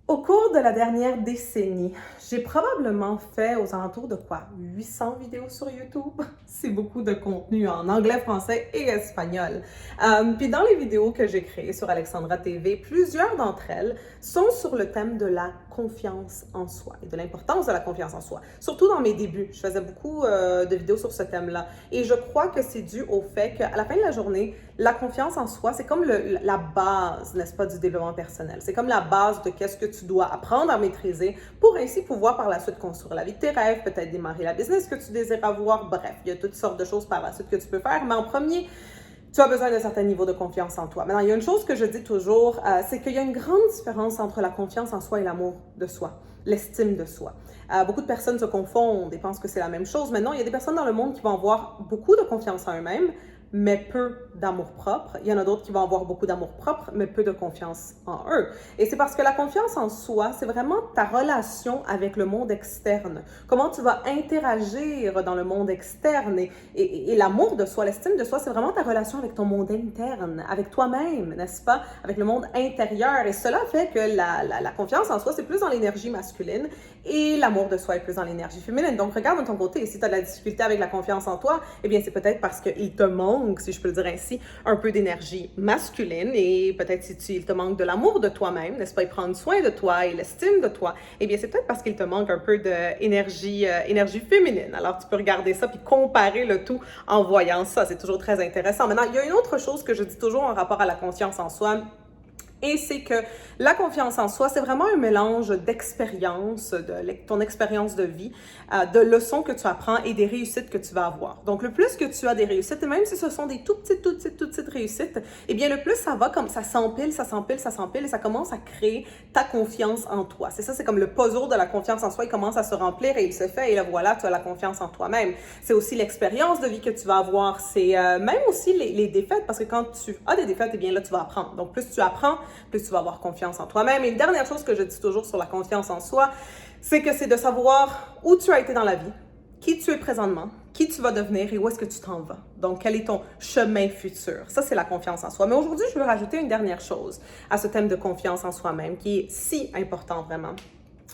Au cours de la dernière décennie, j'ai probablement fait aux alentours de 800 vidéos sur YouTube. C'est beaucoup de contenu en anglais, français et espagnol. Puis dans les vidéos que j'ai créées sur Alexandra TV, plusieurs d'entre elles sont sur le thème de la confiance en soi et de l'importance de la confiance en soi. Surtout dans mes débuts, je faisais beaucoup de vidéos sur ce thème-là. Et je crois que c'est dû au fait qu'à la fin de la journée, la confiance en soi, c'est comme la base, n'est-ce pas, du développement personnel. C'est comme la base de qu'est-ce que tu dois apprendre à maîtriser pour ainsi pouvoir par la suite construire la vie de tes rêves, peut-être démarrer la business que tu désires avoir. Bref, il y a toutes sortes de choses par la suite que tu peux faire. Mais en premier, tu as besoin d'un certain niveau de confiance en toi. Maintenant, il y a une chose que je dis toujours, c'est qu'il y a une grande différence entre la confiance en soi et l'amour de soi, l'estime de soi. Beaucoup de personnes se confondent et pensent que c'est la même chose, mais non, il y a des personnes dans le monde qui vont avoir beaucoup de confiance en eux-mêmes, mais peu d'amour-propre. Il y en a d'autres qui vont avoir beaucoup d'amour-propre, mais peu de confiance en eux. Et c'est parce que la confiance en soi, c'est vraiment ta relation avec le monde externe. Comment tu vas interagir dans le monde externe. Et l'amour de soi, l'estime de soi, c'est vraiment ta relation avec ton monde interne, avec toi-même, n'est-ce pas? Avec le monde intérieur. Et cela fait que la confiance en soi, c'est plus dans l'énergie masculine et l'amour de soi est plus dans l'énergie féminine. Donc, regarde de ton côté. Et si tu as de la difficulté avec la confiance en toi, eh bien, c'est peut-être parce qu'il te manque, si je peux le dire ainsi, un peu d'énergie masculine et peut-être si il te manque de l'amour de toi-même, n'est-ce pas, et prendre soin de toi et l'estime de toi, eh bien, c'est peut-être parce qu'il te manque un peu d'énergie énergie féminine. Alors, tu peux regarder ça puis comparer le tout en voyant ça. C'est toujours très intéressant. Maintenant, il y a une autre chose que je dis toujours en rapport à la confiance en soi. Et c'est que la confiance en soi, c'est vraiment un mélange d'expérience, de ton expérience de vie, de leçons que tu apprends et des réussites que tu vas avoir. Donc, le plus que tu as des réussites, et même si ce sont des tout petites réussites, eh bien, le plus ça va comme ça s'empile, ça s'empile, ça s'empile et ça commence à créer ta confiance en toi. C'est ça, c'est comme le puzzle de la confiance en soi, il commence à se remplir et il se fait et là, voilà, tu as la confiance en toi-même. C'est aussi l'expérience de vie que tu vas avoir, c'est même aussi les défaites, parce que quand tu as des défaites, eh bien, là, tu vas apprendre. Donc, plus tu apprends, plus tu vas avoir confiance en toi-même. Et une dernière chose que je dis toujours sur la confiance en soi, c'est que c'est de savoir où tu as été dans la vie, qui tu es présentement, qui tu vas devenir et où est-ce que tu t'en vas. Donc, quel est ton chemin futur? Ça, c'est la confiance en soi. Mais aujourd'hui, je veux rajouter une dernière chose à ce thème de confiance en soi-même qui est si important vraiment.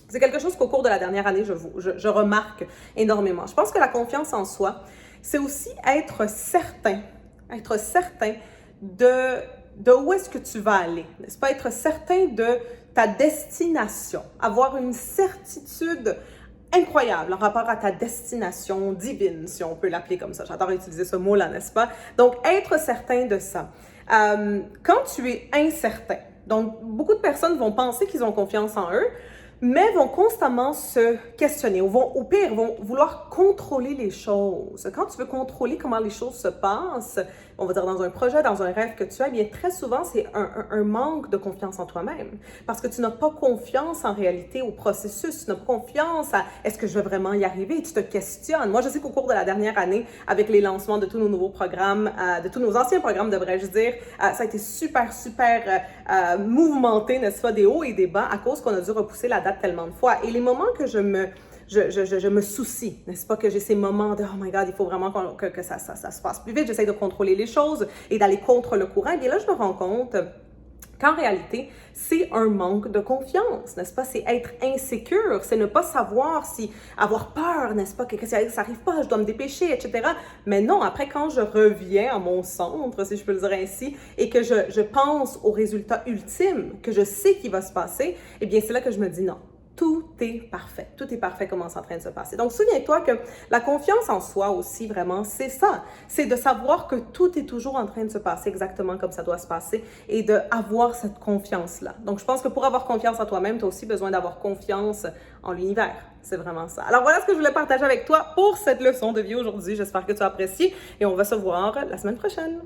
C'est quelque chose qu'au cours de la dernière année, je remarque énormément. Je pense que la confiance en soi, c'est aussi être certain de où est-ce que tu vas aller, n'est-ce pas? Être certain de ta destination, avoir une certitude incroyable en rapport à ta destination divine, si on peut l'appeler comme ça. J'adore utiliser ce mot-là, n'est-ce pas? Donc, être certain de ça. Quand tu es incertain, donc beaucoup de personnes vont penser qu'ils ont confiance en eux, mais vont constamment se questionner ou vont, au pire, vont vouloir contrôler les choses. Quand tu veux contrôler comment les choses se passent, on va dire dans un projet, dans un rêve que tu as, bien très souvent, c'est un manque de confiance en toi-même. Parce que tu n'as pas confiance en réalité au processus, tu n'as pas confiance à est-ce que je vais vraiment y arriver, tu te questionnes. Moi, je sais qu'au cours de la dernière année, avec les lancements de tous nos nouveaux programmes, de tous nos anciens programmes, devrais-je dire, ça a été super mouvementé, n'est-ce pas, des hauts et des bas à cause qu'on a dû repousser la date tellement de fois. Et les moments que je me soucie, n'est-ce pas, que j'ai ces moments de « Oh my God, il faut vraiment que ça se passe plus vite, j'essaie de contrôler les choses et d'aller contre le courant », et bien là, je me rends compte qu'en réalité, c'est un manque de confiance, n'est-ce pas? C'est être insécure, c'est ne pas savoir si avoir peur, n'est-ce pas? Que ça n'arrive pas, je dois me dépêcher, etc. Mais non, après, quand je reviens à mon centre, si je peux le dire ainsi, et que je pense au résultat ultime, que je sais qu'il va se passer, eh bien, c'est là que je me dis non. Tout est parfait. Tout est parfait comment c'est en train de se passer. Donc, souviens-toi que la confiance en soi aussi, vraiment, c'est ça. C'est de savoir que tout est toujours en train de se passer exactement comme ça doit se passer et d'avoir cette confiance-là. Donc, je pense que pour avoir confiance en toi-même, tu as aussi besoin d'avoir confiance en l'univers. C'est vraiment ça. Alors, voilà ce que je voulais partager avec toi pour cette leçon de vie aujourd'hui. J'espère que tu as apprécié et on va se voir la semaine prochaine.